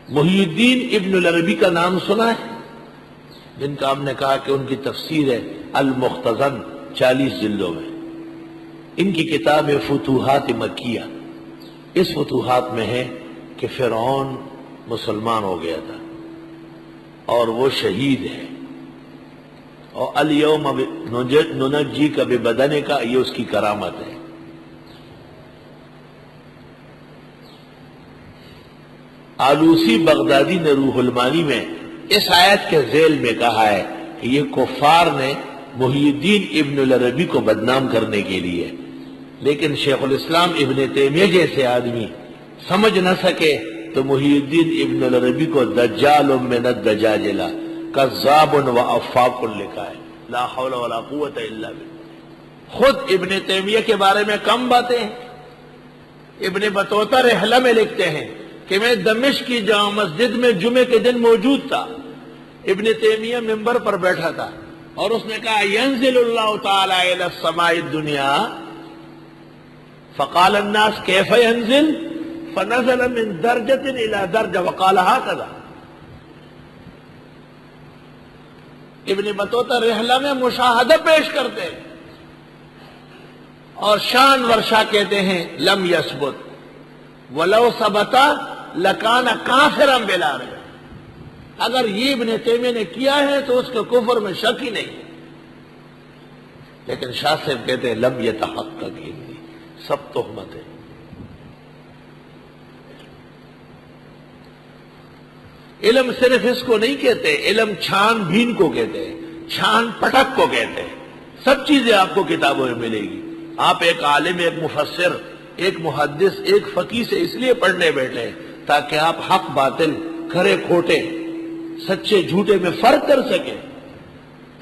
محی الدین ابن العربی کا نام سنا ہے، جن کا ہم نے کہا کہ ان کی تفسیر ہے المختصر 40 جلدوں میں. ان کی کتاب ہے فتوحات مکیہ. اس فتوحات میں ہے کہ فرعون مسلمان ہو گیا تھا اور وہ شہید ہے، اور الیوم ننجی کا ببدنے کا یہ اس کی کرامت ہے. آلوسی بغدادی نے روح المانی میں اس آیت کے ذیل میں کہا ہے کہ یہ کفار نے محی الدین ابن العربی کو بدنام کرنے کے لیے، لیکن شیخ الاسلام ابن تیمیہ جیسے آدمی سمجھ نہ سکے تو محی الدین ابن العربی کو دجال من الدجاجلہ کذاب و افاق لکھا ہے. لا حول ولا قوت الا باللہ. خود ابن تیمیہ کے بارے میں کم باتیں ہیں. ابن بطوطہ رحلہ میں لکھتے ہیں کہ میں دمشق کی جامع مسجد میں جمعے کے دن موجود تھا. ابن تیمیہ ممبر پر بیٹھا تھا اور اس نے کہا ینزل اللہ تعالی الی السماء الدنیا فقال الناس کیف ینزل فنزل من درجۃ الی درجہ وقال هكذا. ابن بطوطہ رحلہ میں مشاہدہ پیش کرتے ہیں اور شان ورشا کہتے ہیں لم یثبت ولو ثبت لکان کافرا بلا رہے. اگر یہ ابن تیمیہ نے کیا ہے تو اس کے کفر میں شک ہی نہیں ہے. لیکن شاہ صاحب کہتے ہیں لم یتحقق، سب تہمت ہے. علم صرف اس کو نہیں کہتے، علم چھان بھین کو کہتے ہیں، چھان پٹک کو کہتے ہیں. سب چیزیں آپ کو کتابوں میں ملے گی. آپ ایک عالم، ایک مفسر، ایک محدث، ایک فقیہ سے اس لیے پڑھنے بیٹھے تاکہ آپ حق باطل، کھرے کھوٹے، سچے جھوٹے میں فرق کر سکیں.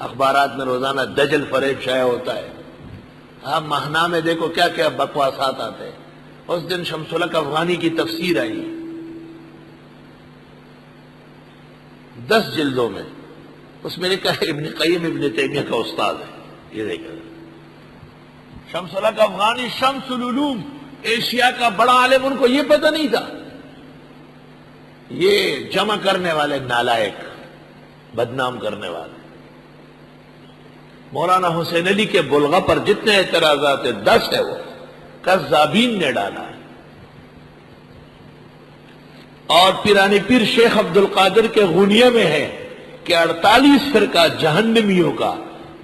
اخبارات میں روزانہ دجل فریب شائع ہوتا ہے. آپ ماہنامہ میں دیکھو کیا کیا بکواسات آتے ہیں. اس دن شمس الحق افغانی کی تفسیر آئی 10 جلدوں میں. اس میں لکھا ہے ابن قیم ابن تیمیہ کا استاد ہے. یہ دیکھیں شمس الحق افغانی شمس العلوم، ایشیا کا بڑا عالم، ان کو یہ پتہ نہیں تھا. یہ جمع کرنے والے نالائق، بدنام کرنے والے. مولانا حسین علی کے بلغہ پر جتنے اعتراضات ہیں 10 ہے وہ کذابین نے ڈالا ہے. اور پیرانی پیر شیخ عبد القادر کے غنیہ میں ہے کہ 48 فرقہ جہنمیوں کا،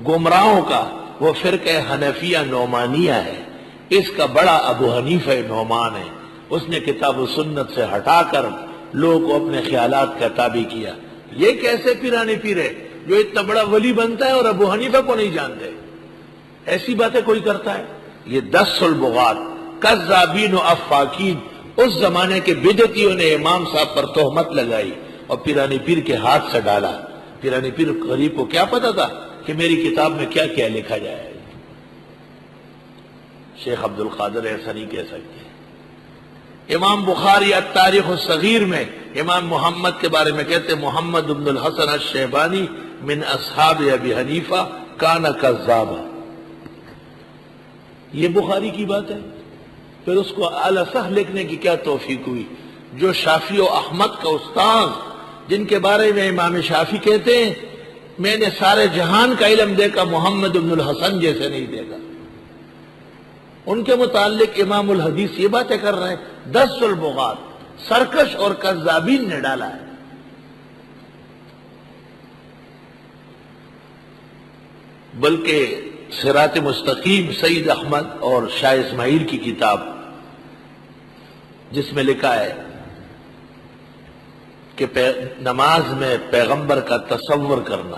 گمراہوں کا وہ فرقہ حنفیہ نعمانیہ ہے. اس کا بڑا ابو حنیفہ نعمان ہے. اس نے کتاب و سنت سے ہٹا کر لوگوں کو اپنے خیالات کا تابع کیا. یہ کیسے پیرانی پیر ہے جو اتنا بڑا ولی بنتا ہے اور ابو حنیفہ کو نہیں جانتے؟ ایسی باتیں کوئی کرتا ہے؟ یہ 10 البغات کذابین و افاکین. اس زمانے کے بدعتیوں نے امام صاحب پر تہمت لگائی اور پیرانی پیر کے ہاتھ سے ڈالا. پیرانی پیر غریب کو کیا پتا تھا کہ میری کتاب میں کیا کیا لکھا جائے. شیخ عبد القادر ایسا نہیں کہہ سکتے. امام بخاری التاریخ الصغیر میں امام محمد کے بارے میں کہتے محمد بن الحسن الشیبانی من اصحاب ابی حنیفہ کان کذابا. یہ بخاری کی بات ہے. پھر اس کو الاصح لکھنے کی کیا توفیق ہوئی؟ جو شافعی و احمد کا استاد، جن کے بارے میں امام شافعی کہتے ہیں میں نے سارے جہان کا علم دیکھا، محمد بن الحسن جیسے نہیں دیکھا. ان کے متعلق امام الحدیث یہ باتیں کر رہے ہیں. 10 البغات سرکش اور کذابین نے ڈالا ہے. بلکہ صراط مستقیم سید احمد اور شاہ اسماعیل کی کتاب جس میں لکھا ہے کہ نماز میں پیغمبر کا تصور کرنا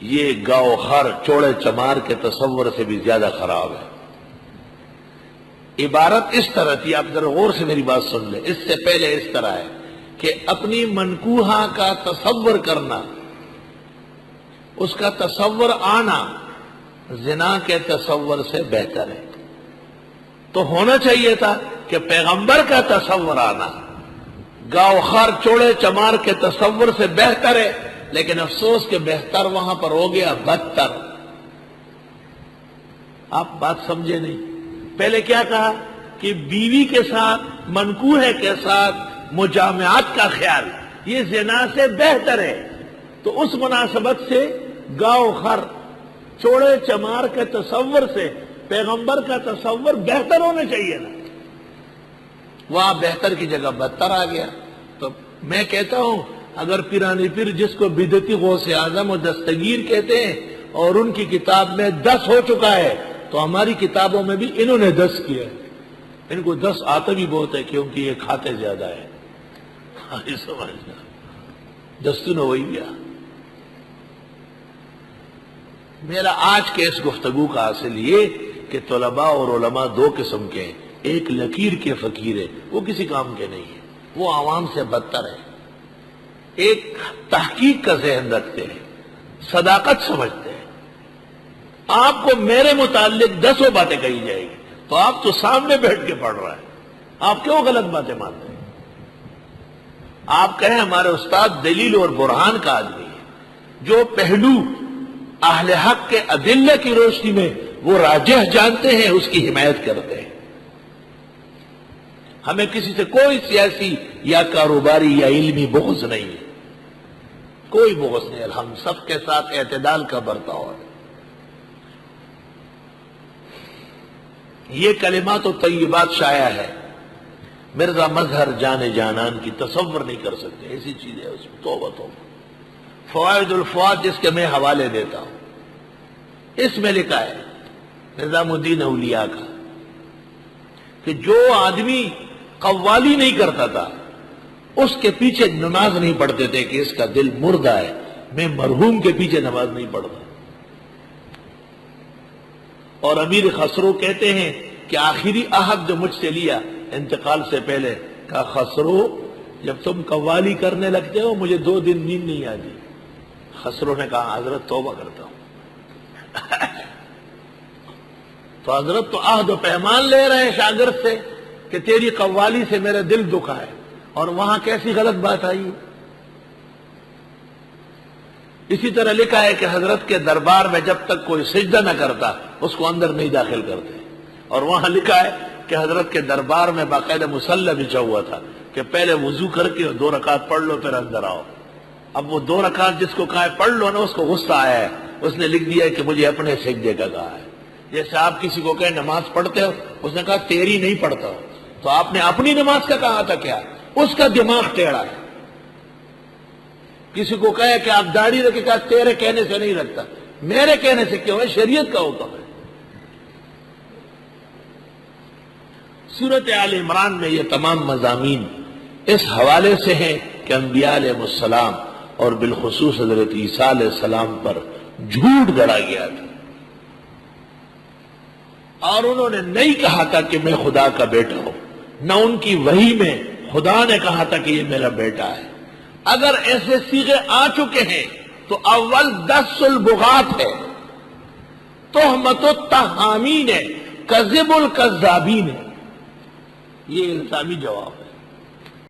یہ گاؤ خر چوڑے چمار کے تصور سے بھی زیادہ خراب ہے. عبارت اس طرح تھی، آپ ذرا غور سے میری بات سن لیں. اس سے پہلے اس طرح ہے کہ اپنی منکوحہ کا تصور کرنا، اس کا تصور آنا زنا کے تصور سے بہتر ہے. تو ہونا چاہیے تھا کہ پیغمبر کا تصور آنا گاؤ خار چوڑے چمار کے تصور سے بہتر ہے. لیکن افسوس کہ بہتر وہاں پر ہو گیا بدتر. آپ بات سمجھے نہیں. پہلے کیا کہا کہ بیوی کے ساتھ، منکوحے کے ساتھ مجامعات کا خیال یہ زنا سے بہتر ہے، تو اس مناسبت سے گاؤ خر چوڑے چمار کے تصور سے پیغمبر کا تصور بہتر ہونا چاہیے نا، وہاں بہتر کی جگہ بدتر آ گیا۔ تو میں کہتا ہوں اگر پیرانی پیر جس کو بدعتی غوث اعظم و دستگیر کہتے ہیں اور ان کی کتاب میں 10 ہو چکا ہے، تو ہماری کتابوں میں بھی انہوں نے 10 کیا ہے۔ ان کو 10 آتا بھی بہت ہے کیونکہ یہ کھاتے زیادہ ہے، سمجھنا دستون وہی گیا۔ میرا آج کے اس گفتگو کا حاصل یہ کہ طلباء اور علماء دو قسم کے ہیں، ایک لکیر کے فقیر ہے، وہ کسی کام کے نہیں ہے، وہ عوام سے بدتر ہے، ایک تحقیق کا ذہن رکھتے ہیں، صداقت سمجھتے ہیں۔ آپ کو میرے متعلق 10 باتیں کہی جائے گی تو آپ تو سامنے بیٹھ کے پڑھ رہا ہے، آپ کیوں غلط باتیں مانتے ہیں؟ آپ کہیں ہمارے استاد دلیل اور برہان کا آدمی ہے، جو پہلو اہل حق کے ادلہ کی روشنی میں وہ راجح جانتے ہیں اس کی حمایت کرتے ہیں۔ ہمیں کسی سے کوئی سیاسی یا کاروباری یا علمی بغض نہیں ہے، کوئی بغض نہیں، ہم سب کے ساتھ اعتدال کا برتاؤ ہے۔ یہ کلمات و طیبات شائع ہے، مرزا مظہر جان جانان کی تصور نہیں کر سکتے، ایسی چیز ہے اس میں، توبہ توبہ۔ فوائد الفوائد جس کے میں حوالے دیتا ہوں، اس میں لکھا ہے نظام الدین اولیاء کا کہ جو آدمی قوالی نہیں کرتا تھا اس کے پیچھے نماز نہیں پڑھتے تھے کہ اس کا دل مردہ ہے، میں مرحوم کے پیچھے نماز نہیں پڑھتا۔ اور امیر خسرو کہتے ہیں کہ آخری عہد جو مجھ سے لیا انتقال سے پہلے، کہا خسرو جب تم قوالی کرنے لگتے ہو مجھے 2 دن نیند نہیں آتی۔ خسرو نے کہا حضرت توبہ کرتا ہوں۔ تو حضرت تو عہد و پیمان لے رہے ہیں شاگرد سے کہ تیری قوالی سے میرا دل دکھا ہے، اور وہاں کیسی غلط بات آئی۔ اسی طرح لکھا ہے کہ حضرت کے دربار میں جب تک کوئی سجدہ نہ کرتا اس کو اندر نہیں داخل کرتے، اور وہاں لکھا ہے کہ حضرت کے دربار میں باقاعدہ مصلی بچھا ہوا تھا کہ پہلے وضو کر کے 2 رکعت پڑھ لو پھر اندر آؤ۔ اب وہ 2 رکعت جس کو کہا ہے پڑھ لو نا، اس کو غصہ آیا ہے، اس نے لکھ دیا ہے کہ مجھے اپنے سجدے کا کہا ہے۔ جیسے آپ کسی کو کہیں نماز پڑھتے ہو، اس نے کہا تیری نہیں پڑھتا ہو، تو آپ نے اپنی نماز کا کہا تھا کیا؟ اس کا دماغ ٹیڑھا ہے۔ کسی کو کہے کہ آپ داڑھی رکھے، کہا تیرے کہنے سے نہیں رکھتا، میرے کہنے سے کیوں ہے؟ شریعت کا حکم ہے۔ سورۃ آل عمران میں یہ تمام مضامین اس حوالے سے ہیں کہ انبیاء علیہ السلام اور بالخصوص حضرت عیسیٰ علیہ السلام پر جھوٹ گڑا گیا تھا، اور انہوں نے نہیں کہا تھا کہ میں خدا کا بیٹا ہوں، نہ ان کی وحی میں خدا نے کہا تھا کہ یہ میرا بیٹا ہے۔ اگر ایسے صیغے آ چکے ہیں تو اول 10 البغات ہے، تہمت التہامین ہے، کذب الکذابین ہے، یہ الزامی جواب ہے۔